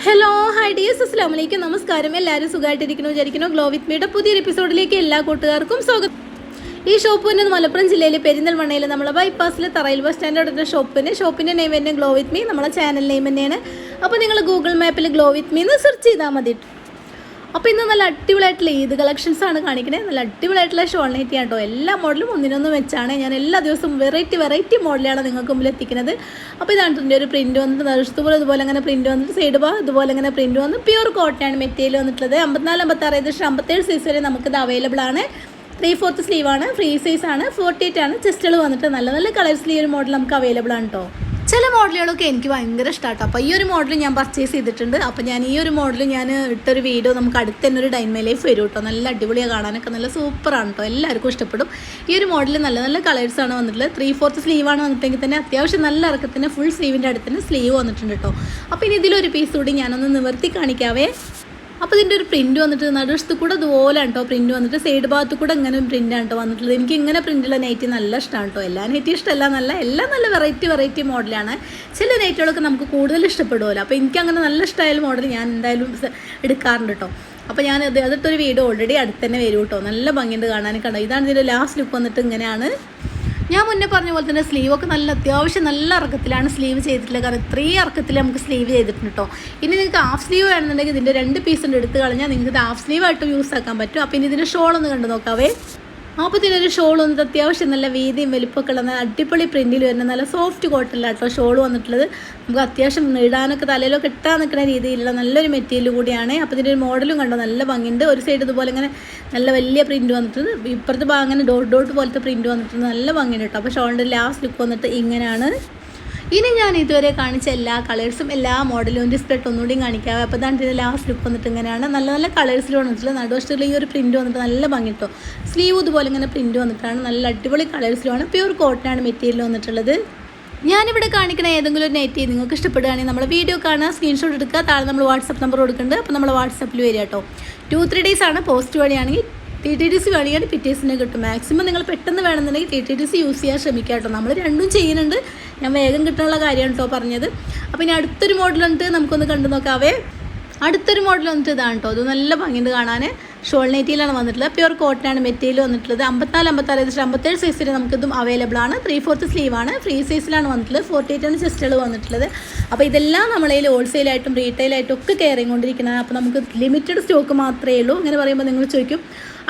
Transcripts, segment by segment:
Hello hi dears, അസ്സലാമു അലൈക്കും. നമസ്കാരം. എല്ലാവരും സുഖമായിട്ടിരിക്കുന്നു വിചാരിക്കുന്നു. ഗ്ലോ വിത്ത് മീയുടെ പുതിയൊരു എപ്പിസോഡിലേക്ക് എല്ലാ കൂട്ടുകാർക്കും സ്വാഗതം. ഈ ഷോപ്പ് തന്നെ മലപ്പുറം ജില്ലയിലെ പെരിന്തൽമണ്ണയിൽ നമ്മളെ ബൈപ്പാസിൽ തറയിൽ ബസ് സ്റ്റാൻഡോടെ ഷോപ്പിൻ്റെ നെയിം തന്നെ ഗ്ലോ വിത്ത് മീ, നമ്മളെ ചാനൽ നെയിം തന്നെയാണ്. അപ്പോൾ നിങ്ങൾ ഗൂഗിൾ മാപ്പിൽ ഗ്ലോ വിത്ത് മീ എന്ന് സെർച്ച് ചെയ്താൽ മതി. അപ്പോൾ ഇന്ന് നല്ല അടിപൊളിയായിട്ടുള്ള ഈദ് കളക്ഷൻസ് ആണ് കാണിക്കുന്നത്. നല്ല അടിപൊളിയായിട്ടുള്ള ഷോൾ നൈറ്റി ആണ് കേട്ടോ. എല്ലാ മോഡലും ഒന്നിനൊന്നും വെച്ചാണ് ഞാൻ എല്ലാ ദിവസവും വെറൈറ്റി മോഡലാണ് നിങ്ങൾക്ക് മുമ്പിൽ എത്തിക്കുന്നത്. അപ്പോൾ ഇതാണ് ഇതിൻ്റെ ഒരു പ്രിൻറ്റ് വന്നിട്ട് നറുഷത്തുപോലെ ഇതുപോലെ അങ്ങനെ പ്രിൻറ്റ് വന്നിട്ട് സൈഡ് ഭാഗം ഇതുപോലെ അങ്ങനെ പ്രിൻറ്റ് വന്ന് പ്യൂർ കോട്ടൺ ആണ് മെറ്റീരിയൽ വന്നിട്ടുള്ളത്. 54, 56 ഏകദേശം 57 സൈസ് വരെ നമുക്കിത് അവൈലബിൾ ആണ്. 3/4 സ്ലീവാണ്, ഫ്രീ സൈസ് ആണ്, 48 ആണ് ചെസ്റ്റുകൾ വന്നിട്ട് നല്ല നല്ല കളേഴ്സിൽ ഈ ഒരു മോഡൽ നമുക്ക് അവൈലബിൾ ആണ് കേട്ടോ. ചില മോഡലുകളൊക്കെ എനിക്ക് ഭയങ്കര ഇഷ്ടമാട്ടോ. അപ്പോൾ ഈ ഒരു മോഡൽ ഞാൻ പർച്ചേസ് ചെയ്തിട്ടുണ്ട്. അപ്പോൾ ഞാൻ ഈ ഒരു മോഡൽ ഞാൻ ഇട്ടൊരു വീഡിയോ നമുക്ക് അടുത്ത് തന്നെ ഒരു ഡൈൻമേ ലൈഫ് വരും കേട്ടോ. നല്ല അടിപൊളിയാണ്, കാണാനൊക്കെ നല്ല സൂപ്പറാണ് കേട്ടോ. എല്ലാവർക്കും ഇഷ്ടപ്പെടും. ഈ ഒരു മോഡൽ നല്ല നല്ല കളേഴ്സാണ് വന്നിട്ടുള്ളത്. 3/4 സ്ലീവാണ് വന്നിട്ടെങ്കിൽ തന്നെ അത്യാവശ്യം നല്ല ഇറക്കത്തിന് ഫുൾ സ്ലീവിൻ്റെ അടുത്ത് തന്നെ സ്ലീവ് വന്നിട്ടുണ്ട് കേട്ടോ. അപ്പോൾ ഇനി ഇതിലൊരു പീസ് കൂടി ഞാനൊന്ന് നിവർത്തി കാണിക്കാവേ. അപ്പോൾ ഇതിൻ്റെ ഒരു പ്രിൻറ്റ് വന്നിട്ട് നടുവശത്ത് കൂടെ ഇതുപോലെ കേട്ടോ പ്രിൻറ്റ് വന്നിട്ട് സൈഡ് ഭാഗത്ത് കൂടെ ഇങ്ങനെ പ്രിൻ്റാണ് കേട്ടോ വന്നിട്ടുള്ളത്. എനിക്ക് ഇങ്ങനെ പ്രിൻറ്റുള്ള നൈറ്റി നല്ല ഇഷ്ടമാണ് കേട്ടോ. എല്ലാ നൈറ്റി ഇഷ്ടമല്ല, എല്ലാം നല്ല വെറൈറ്റി മോഡലാണ്. ചില നൈറ്റുകളൊക്കെ നമുക്ക് കൂടുതൽ ഇഷ്ടപ്പെടുമല്ലോ. അപ്പോൾ എനിക്ക് അങ്ങനെ നല്ല ഇഷ്ടമായാലും മോഡൽ ഞാൻ എന്തായാലും എടുക്കാറുണ്ട് കേട്ടോ. അപ്പോൾ ഞാൻ അതിട്ടൊരു വീഡിയോ ഓൾറെഡി അടുത്ത് തന്നെ വരും കേട്ടോ. നല്ല ഭംഗിയുണ്ട് കാണാൻ കണ്ടോ. ഇതാണ് ഇതിൻ്റെ ലാസ്റ്റ് ലുക്ക് വന്നിട്ട് ഇങ്ങനെയാണ്. ഞാൻ മുന്നേ പറഞ്ഞ പോലെ തന്നെ സ്ലീവൊക്കെ അത്യാവശ്യം നല്ല ഇറക്കത്തിലാണ് സ്ലീവ് ചെയ്തിട്ടുള്ളത്. കാരണം ഇത്രയും ഇറക്കത്തിൽ നമുക്ക് സ്ലീവ് ചെയ്തിട്ടുണ്ട് കേട്ടോ. ഇനി നിങ്ങൾക്ക് ഹാഫ് സ്ലീവ് വേണമെന്നുണ്ടെങ്കിൽ ഇതിൻ്റെ 2 പീസ് എടുത്ത് കളഞ്ഞാൽ നിങ്ങൾക്ക് ഇത് ഹാഫ് സ്ലീവായിട്ട് യൂസ് ആക്കാൻ പറ്റും. അപ്പോൾ ഇനി ഇതിൻ്റെ ഷോൾ ഒന്ന് കണ്ടു നോക്കാവേ. അപ്പോൾ ഇതിനൊരു ഷോൾ വന്നിട്ട് അത്യാവശ്യം നല്ല വീതിയും വലിപ്പമൊക്കെ ഉള്ള നല്ല അടിപൊളി പ്രിൻറ്റിൽ വരുന്ന നല്ല സോഫ്റ്റ് കോട്ടണിലാണ് കേട്ടോ ഷോൾ വന്നിട്ടുള്ളത്. നമുക്ക് അത്യാവശ്യം ഇടാനൊക്കെ തലയിലൊക്കെ ഇട്ടാൽ നിൽക്കുന്ന രീതിയിലുള്ള നല്ലൊരു മെറ്റീരിയൽ കൂടിയാണ്. അപ്പോൾ ഇതിൻ്റെ ഒരു മോഡലും കണ്ടോ നല്ല ഭംഗിയുണ്ട്. ഒരു സൈഡ് ഇതുപോലെ ഇങ്ങനെ നല്ല വലിയ പ്രിൻറ്റ് വന്നിട്ടുണ്ട്, ഇപ്പുറത്തെ ഭാഗം അങ്ങനെ ഡോട്ട് പോലത്തെ പ്രിൻറ്റ് വന്നിട്ടുണ്ട്. നല്ല ഭംഗിയുണ്ട് കേട്ടോ. അപ്പോൾ ഷോളിൻ്റെ ലാസ്റ്റ് ലുക്ക് വന്നിട്ട് ഇങ്ങനെയാണ്. ഇനി ഞാൻ ഇതുവരെ കാണിച്ച എല്ലാ കളേഴ്സും എല്ലാ മോഡലും ഡിസ്പ്ലേ ഒന്നുകൂടിയും കാണിക്കാം. അപ്പോൾ അതാണ് ഇതിൻ്റെ ലാസ്റ്റ് ലുക്ക് വന്നിട്ട് ഇങ്ങനെയാണ്. നല്ല നല്ല കളേഴ്സിൽ വന്നിട്ടുള്ള നടുവശത്തുള്ള ഈ ഒരു പ്രിൻറ്റ് വന്നിട്ട് നല്ല ഭംഗി കേട്ടോ. സ്ലീവ് ഇതുപോലെ ഇങ്ങനെ പ്രിൻറ്റ് വന്നിട്ടാണ് നല്ല അടിപൊളി കളേഴ്സിലുമാണ്. പ്യൂർ കോട്ടനാണ് മെറ്റീരിയൽ വന്നിട്ടുള്ളത്. ഞാനിവിടെ കാണിക്കുന്ന ഏതെങ്കിലും ഒരു നൈറ്റി നിങ്ങൾക്ക് ഇഷ്ടപ്പെടുകയാണെങ്കിൽ നമ്മൾ വീഡിയോ കാണുക, സ്ക്രീൻഷോട്ട് എടുക്കുക, താഴെ നമ്മൾ വാട്സപ്പ് നമ്പർ കൊടുക്കുന്നുണ്ട്. അപ്പോൾ നമ്മൾ വാട്സപ്പിൽ വരിക കേട്ടോ. 2-3 ഡേയ്സ് ആണ്. പോസ്റ്റ് വഴിയാണെങ്കിൽ TTDC വേണമെങ്കിൽ പിറ്റേഴ്സിനെ കിട്ടും. മാക്സിമം നിങ്ങൾ പെട്ടെന്ന് വേണമെന്നുണ്ടെങ്കിൽ TTDC യൂസ് ചെയ്യാൻ ശ്രമിക്കുക കേട്ടോ. നമ്മൾ രണ്ടും ചെയ്യുന്നുണ്ട്. ഞാൻ വേഗം കിട്ടാനുള്ള കാര്യമാണ് കേട്ടോ പറഞ്ഞത്. അപ്പോൾ ഇനി അടുത്തൊരു മോഡൽ വന്നിട്ട് നമുക്കൊന്ന് കണ്ടു നോക്കാവേ. അടുത്തൊരു മോഡൽ വന്നിട്ട് ഇതാണ് കേട്ടോ. ഇത് നല്ല ഭംഗിയുണ്ട് കാണാൻ. ഷോൾ നൈറ്റിയിലാണ് വന്നിട്ടുള്ളത്. പ്യൂർ കോട്ടനാണ് മെറ്റീരിയൽ വന്നിട്ടുള്ളത്. 54, 56 57 സൈസിൽ നമുക്കിതും അവൈലബിൾ ആണ്. 3/4 സ്ലീവാണ്, ഫ്രീ സൈസിലാണ് വന്നിട്ടുള്ളത്. 48 ആണ് ചെസ്റ്റുകൾ വന്നിട്ടുള്ളത്. അപ്പോൾ ഇതെല്ലാം നമ്മളതിൽ ഹോൾസെയിലായിട്ടും റീറ്റെയിലായിട്ടും ഒക്കെ കയറി കൊണ്ടിരിക്കുന്നത്. അപ്പോൾ നമുക്ക് ലിമിറ്റഡ് സ്റ്റോക്ക് മാത്രമേ ഉള്ളൂ. ഇങ്ങനെ പറയുമ്പോൾ നിങ്ങൾ ചോദിക്കും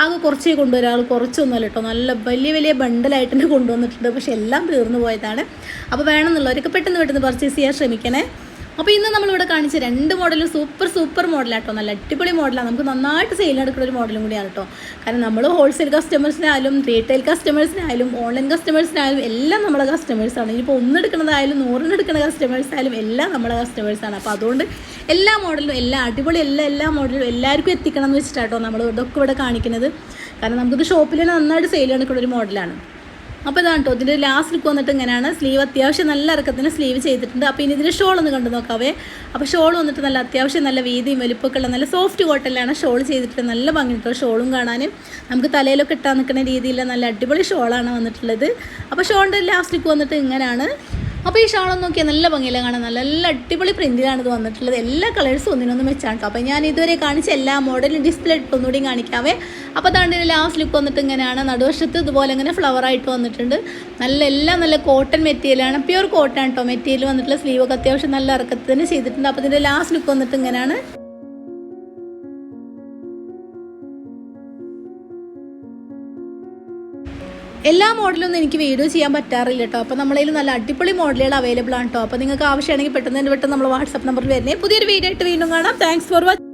ആകെ കുറച്ചേ കൊണ്ടുവരാം. ആൾ കുറച്ചൊന്നുമല്ല കേട്ടോ, നല്ല വലിയ ബണ്ടലായിട്ട് തന്നെ കൊണ്ടുവന്നിട്ടുണ്ട്. പക്ഷേ എല്ലാം തീർന്നു പോയതാണ്. അപ്പോൾ വേണമെന്നുള്ളവരൊക്കെ പെട്ടെന്ന് പർച്ചേസ് ചെയ്യാൻ ശ്രമിക്കണേ. അപ്പോൾ ഇന്ന് നമ്മളിവിടെ കാണിച്ച 2 മോഡലും സൂപ്പർ മോഡലാട്ടോ. നല്ല അടിപൊളി മോഡലാണ്. നമുക്ക് നന്നായിട്ട് സെയിൽ നടക്കുന്ന ഒരു മോഡലും കൂടിയാണ് കേട്ടോ. കാരണം നമ്മൾ ഹോൾസെയിൽ കസ്റ്റമേഴ്സിനായാലും റീറ്റെയിൽ കസ്റ്റമേഴ്സിനായാലും ഓൺലൈൻ കസ്റ്റമേഴ്സിനായാലും എല്ലാം നമ്മളെ കസ്റ്റമേഴ്സാണ്. ഇനിയിപ്പോൾ ഒന്നെടുക്കുന്നതായാലും 100 എടുക്കുന്ന കസ്റ്റമേഴ്സായാലും എല്ലാം നമ്മളെ കസ്റ്റമേഴ്സാണ്. അപ്പോൾ അതുകൊണ്ട് എല്ലാ മോഡലും അടിപൊളി എല്ലാ മോഡലും എല്ലാവർക്കും എത്തിക്കണം എന്ന് വെച്ചിട്ടാട്ടോ നമ്മൾ ഇതൊക്കെ ഇവിടെ കാണിക്കുന്നത്. കാരണം നമുക്കിത് ഷോപ്പിൽ തന്നെ നന്നായിട്ട് സെയിൽ നടക്കുന്ന ഒരു മോഡലാണ്. അപ്പോൾ ഇതാണ് കേട്ടോ ഇതിൻ്റെ ലാസ്റ്റ് ലുക്ക് വന്നിട്ട് ഇങ്ങനെയാണ്. സ്ലീവ് അത്യാവശ്യം നല്ല ഇറക്കത്തിന് സ്ലീവ് ചെയ്തിട്ടുണ്ട്. അപ്പോൾ ഇനി ഇതിൻ്റെ ഷോൾ ഒന്ന് കണ്ടു നോക്കാവേ. അപ്പോൾ ഷോൾ വന്നിട്ട് നല്ല അത്യാവശ്യം നല്ല വീതിയും വലിപ്പമൊക്കെ ഉള്ള നല്ല സോഫ്റ്റ് കോട്ടനിലാണ് ഷോൾ ചെയ്തിട്ട് നല്ല ഭംഗി കേട്ടോ. ഷോളും കാണാനും നമുക്ക് തലയിലൊക്കെ ഇട്ടാൽ നിൽക്കുന്ന രീതിയിലുള്ള നല്ല അടിപൊളി ഷോളാണ് വന്നിട്ടുള്ളത്. അപ്പോൾ ഷോളിൻ്റെ ലാസ്റ്റ് ലുക്ക് വന്നിട്ട് ഇങ്ങനെയാണ്. അപ്പോൾ ഈ ഷോളൊന്നും നോക്കിയാൽ നല്ല ഭംഗിയില്ല കാണാൻ. നല്ല അടിപൊളി പ്രിൻറ്റിലാണ് ഇത് വന്നിട്ടുള്ളത്. എല്ലാ കളേഴ്സും ഒന്നിനൊന്നും വെച്ചാണ് കേട്ടോ. അപ്പോൾ ഞാൻ ഇതുവരെ കാണിച്ച എല്ലാ മോഡലും ഡിസ്പ്ലേ ഒന്നുകൂടിയും കാണിക്കാവേ. അപ്പോൾ അതാണ് ഇതിൻ്റെ ലാസ്റ്റ് ലുക്ക് വന്നിട്ട് ഇങ്ങനെയാണ്. നടുവശത്ത് ഇതുപോലെ ഇങ്ങനെ ഫ്ലവറായിട്ട് വന്നിട്ടുണ്ട്. നല്ല കോട്ടൺ മെറ്റീരിയലാണ്, പ്യൂർ കോട്ടൺ കേട്ടോ മെറ്റീരിയൽ വന്നിട്ടുള്ള. സ്ലീവൊക്കെ അത്യാവശ്യം നല്ല ഇറക്കത്തിൽ തന്നെ ചെയ്തിട്ടുണ്ട്. അപ്പോൾ ഇതിൻ്റെ ലാസ്റ്റ് ലുക്ക് വന്നിട്ട് ഇങ്ങനെയാണ്. എല്ലാ മോഡലൊന്നും എനിക്ക് വീഡിയോ ചെയ്യാൻ പറ്റാറില്ല കേട്ടോ. അപ്പോൾ നമ്മളതിൽ നല്ല അടിപൊളി മോഡലുകൾ അവൈലബിൾ ആണ് കേട്ടോ. അപ്പോൾ നിങ്ങൾക്ക് ആവശ്യമാണെങ്കിൽ പെട്ടെന്ന് നമ്മൾ വാട്സപ്പ് നമ്പറിൽ വരുന്നേ. പുതിയൊരു വീഡിയോ ആയിട്ട് വീണ്ടും കാണാം. Thanks for watching.